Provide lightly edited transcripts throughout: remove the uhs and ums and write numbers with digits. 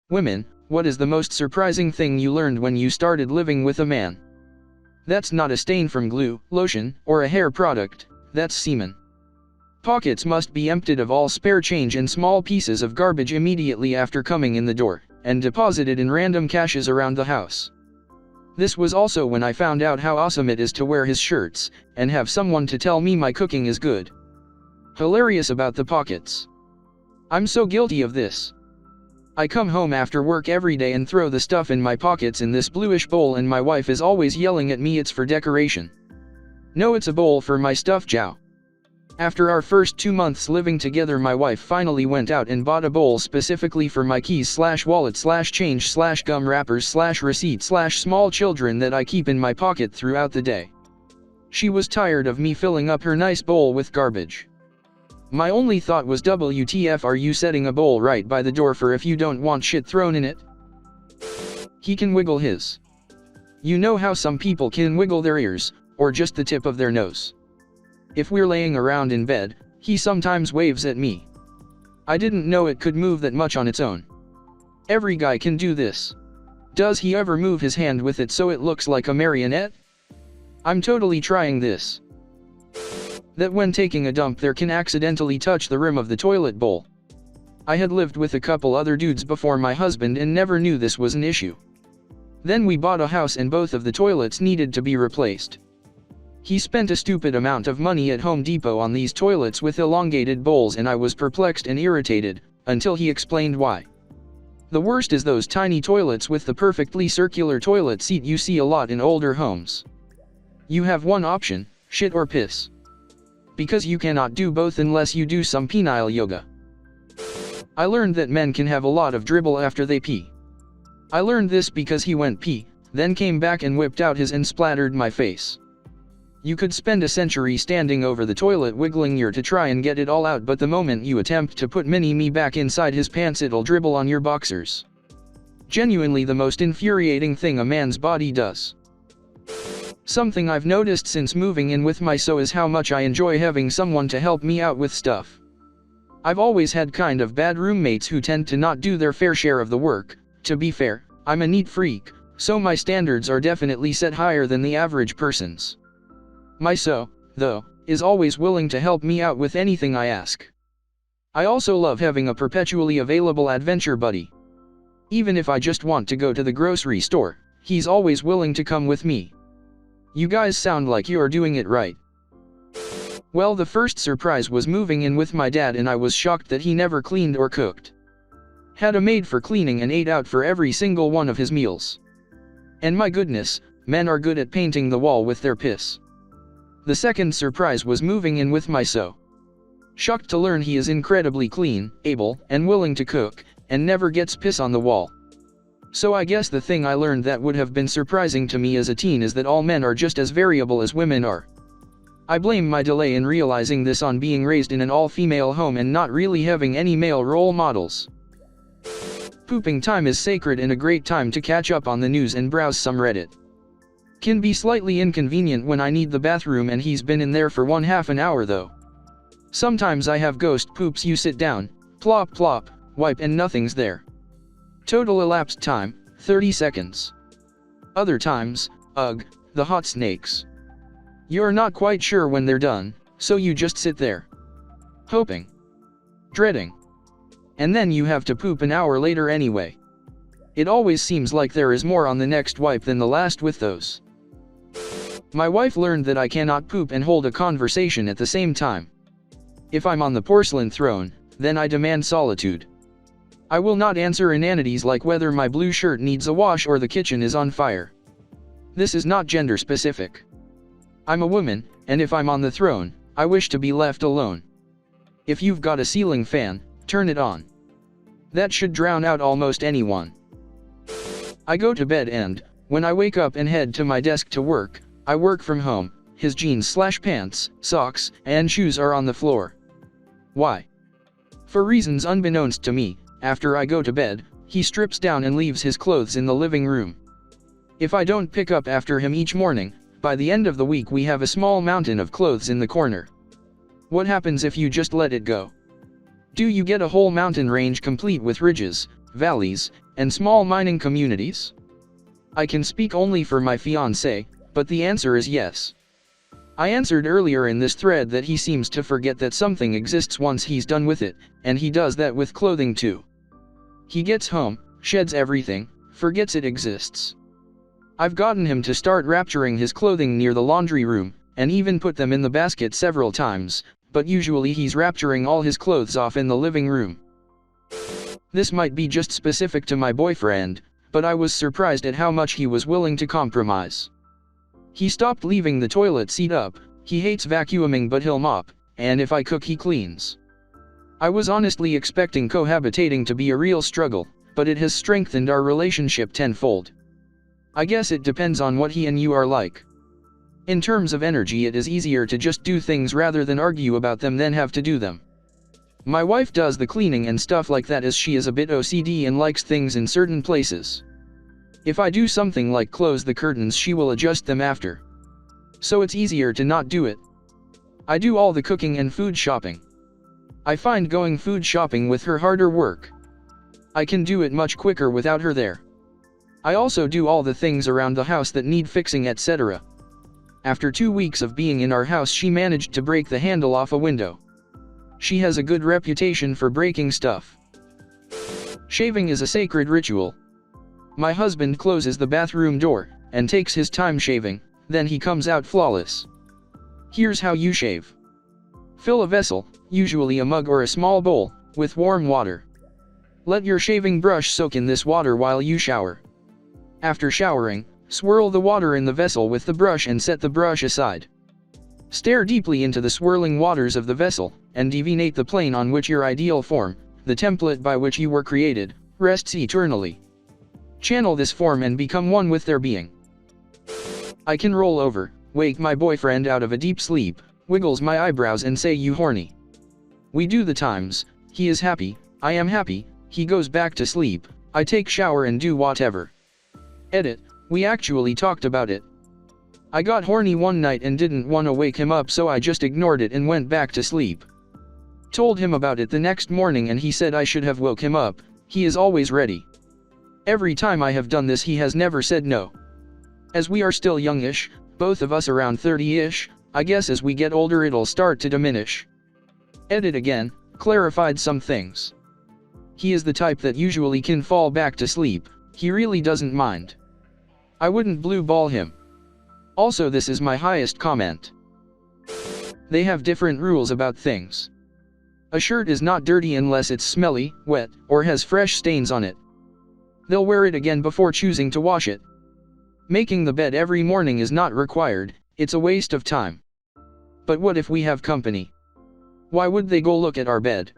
Women, what is the most surprising thing you learned when you started living with a man? That's not a stain from glue, lotion, or a hair product, that's semen. Pockets must be emptied of all spare change and small pieces of garbage immediately after coming in the door, and deposited in random caches around the house. This was also when I found out how awesome it is to wear his shirts, and have someone to tell me my cooking is good. Hilarious about the pockets. I'm so guilty of this. I come home after work every day and throw the stuff in my pockets in this bluish bowl, and my wife is always yelling at me it's for decoration. No, it's a bowl for my stuff, Jow. After our first 2 months living together, my wife finally went out and bought a bowl specifically for my keys/wallet/change/gum wrappers/receipt/small children that I keep in my pocket throughout the day. She was tired of me filling up her nice bowl with garbage. My only thought was, WTF, are you setting a bowl right by the door for if you don't want shit thrown in it? He can wiggle his. You know how some people can wiggle their ears, or just the tip of their nose. If we're laying around in bed, he sometimes waves at me. I didn't know it could move that much on its own. Every guy can do this. Does he ever move his hand with it so it looks like a marionette? I'm totally trying this. That when taking a dump there can accidentally touch the rim of the toilet bowl. I had lived with a couple other dudes before my husband and never knew this was an issue. Then we bought a house and both of the toilets needed to be replaced. He spent a stupid amount of money at Home Depot on these toilets with elongated bowls, and I was perplexed and irritated, until he explained why. The worst is those tiny toilets with the perfectly circular toilet seat you see a lot in older homes. You have one option, shit or piss. Because you cannot do both unless you do some penile yoga. I learned that men can have a lot of dribble after they pee. I learned this because he went pee, then came back and whipped out his and splattered my face. You could spend a century standing over the toilet wiggling your to try and get it all out, but the moment you attempt to put mini-me back inside his pants it'll dribble on your boxers. Genuinely the most infuriating thing a man's body does. Something I've noticed since moving in with my so is how much I enjoy having someone to help me out with stuff. I've always had kind of bad roommates who tend to not do their fair share of the work. To be fair, I'm a neat freak, so my standards are definitely set higher than the average person's. My so, though, is always willing to help me out with anything I ask. I also love having a perpetually available adventure buddy. Even if I just want to go to the grocery store, he's always willing to come with me. You guys sound like you're doing it right. Well, the first surprise was moving in with my dad, and I was shocked that he never cleaned or cooked. Had a maid for cleaning and ate out for every single one of his meals. And my goodness, men are good at painting the wall with their piss. The second surprise was moving in with my so. Shocked to learn he is incredibly clean, able, and willing to cook, and never gets piss on the wall. So I guess the thing I learned that would have been surprising to me as a teen is that all men are just as variable as women are. I blame my delay in realizing this on being raised in an all-female home and not really having any male role models. Pooping time is sacred and a great time to catch up on the news and browse some Reddit. Can be slightly inconvenient when I need the bathroom and he's been in there for 1/2 an hour though. Sometimes I have ghost poops. You sit down, plop plop, wipe and nothing's there. Total elapsed time, 30 seconds. Other times, ugh, the hot snakes. You're not quite sure when they're done, so you just sit there. Hoping. Dreading. And then you have to poop an hour later anyway. It always seems like there is more on the next wipe than the last with those. My wife learned that I cannot poop and hold a conversation at the same time. If I'm on the porcelain throne, then I demand solitude. I will not answer inanities like whether my blue shirt needs a wash or the kitchen is on fire. This is not gender specific. I'm a woman, and if I'm on the throne, I wish to be left alone. If you've got a ceiling fan, turn it on. That should drown out almost anyone. I go to bed and, when I wake up and head to my desk to work, I work from home. His jeans/pants, socks, and shoes are on the floor. Why? For reasons unbeknownst to me, after I go to bed, he strips down and leaves his clothes in the living room. If I don't pick up after him each morning, by the end of the week we have a small mountain of clothes in the corner. What happens if you just let it go? Do you get a whole mountain range complete with ridges, valleys, and small mining communities? I can speak only for my fiancé, but the answer is yes. I answered earlier in this thread that he seems to forget that something exists once he's done with it, and he does that with clothing too. He gets home, sheds everything, forgets it exists. I've gotten him to start rapturing his clothing near the laundry room, and even put them in the basket several times, but usually he's rapturing all his clothes off in the living room. This might be just specific to my boyfriend, but I was surprised at how much he was willing to compromise. He stopped leaving the toilet seat up, he hates vacuuming but he'll mop, and if I cook he cleans. I was honestly expecting cohabitating to be a real struggle, but it has strengthened our relationship tenfold. I guess it depends on what he and you are like. In terms of energy, it is easier to just do things rather than argue about them than have to do them. My wife does the cleaning and stuff like that as she is a bit OCD and likes things in certain places. If I do something like close the curtains, she will adjust them after. So it's easier to not do it. I do all the cooking and food shopping. I find going food shopping with her harder work. I can do it much quicker without her there. I also do all the things around the house that need fixing, etc. After 2 weeks of being in our house, she managed to break the handle off a window. She has a good reputation for breaking stuff. Shaving is a sacred ritual. My husband closes the bathroom door, and takes his time shaving, then he comes out flawless. Here's how you shave. Fill a vessel, usually a mug or a small bowl, with warm water. Let your shaving brush soak in this water while you shower. After showering, swirl the water in the vessel with the brush and set the brush aside. Stare deeply into the swirling waters of the vessel, and divinate the plane on which your ideal form, the template by which you were created, rests eternally. Channel this form and become one with their being. I can roll over, wake my boyfriend out of a deep sleep, wiggles my eyebrows and say, "You horny?" We do the times, he is happy, I am happy, he goes back to sleep, I take shower and do whatever. Edit, we actually talked about it. I got horny one night and didn't want to wake him up, so I just ignored it and went back to sleep. Told him about it the next morning and he said I should have woke him up, he is always ready. Every time I have done this he has never said no. As we are still youngish, both of us around 30-ish, I guess as we get older it'll start to diminish. Edit again, clarified some things. He is the type that usually can fall back to sleep, he really doesn't mind. I wouldn't blue ball him. Also, this is my highest comment. They have different rules about things. A shirt is not dirty unless it's smelly, wet, or has fresh stains on it. They'll wear it again before choosing to wash it. Making the bed every morning is not required, it's a waste of time. But what if we have company? Why would they go look at our bed?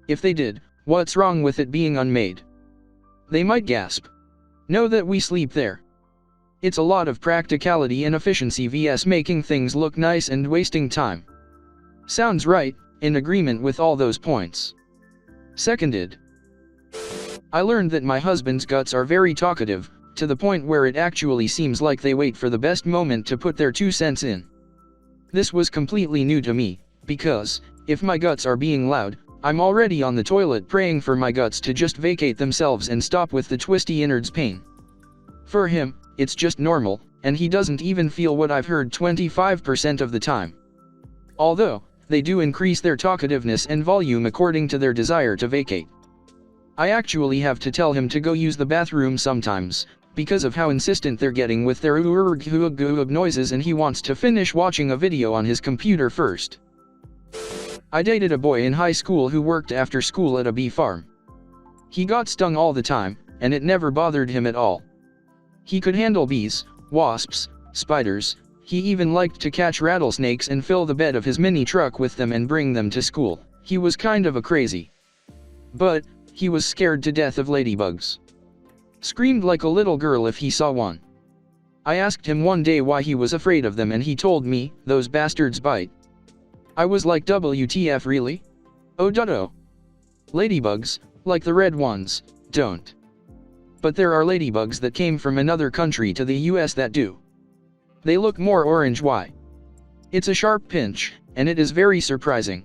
If they did, what's wrong with it being unmade? They might gasp. Know that we sleep there. It's a lot of practicality and efficiency vs making things look nice and wasting time. Sounds right, in agreement with all those points. Seconded. I learned that my husband's guts are very talkative, to the point where it actually seems like they wait for the best moment to put their 2 cents in. This was completely new to me, because, if my guts are being loud, I'm already on the toilet praying for my guts to just vacate themselves and stop with the twisty innards pain. For him, it's just normal, and he doesn't even feel what I've heard 25% of the time. Although, they do increase their talkativeness and volume according to their desire to vacate. I actually have to tell him to go use the bathroom sometimes, because of how insistent they're getting with their noises, and he wants to finish watching a video on his computer first. I dated a boy in high school who worked after school at a bee farm. He got stung all the time, and it never bothered him at all. He could handle bees, wasps, spiders, he even liked to catch rattlesnakes and fill the bed of his mini truck with them and bring them to school. He was kind of a crazy. But, he was scared to death of ladybugs. Screamed like a little girl if he saw one. I asked him one day why he was afraid of them and he told me, "Those bastards bite." I was like, WTF, really? Oh duddo. Ladybugs, like the red ones, don't. But there are ladybugs that came from another country to the US that do. They look more orange. Why? It's a sharp pinch, and it is very surprising.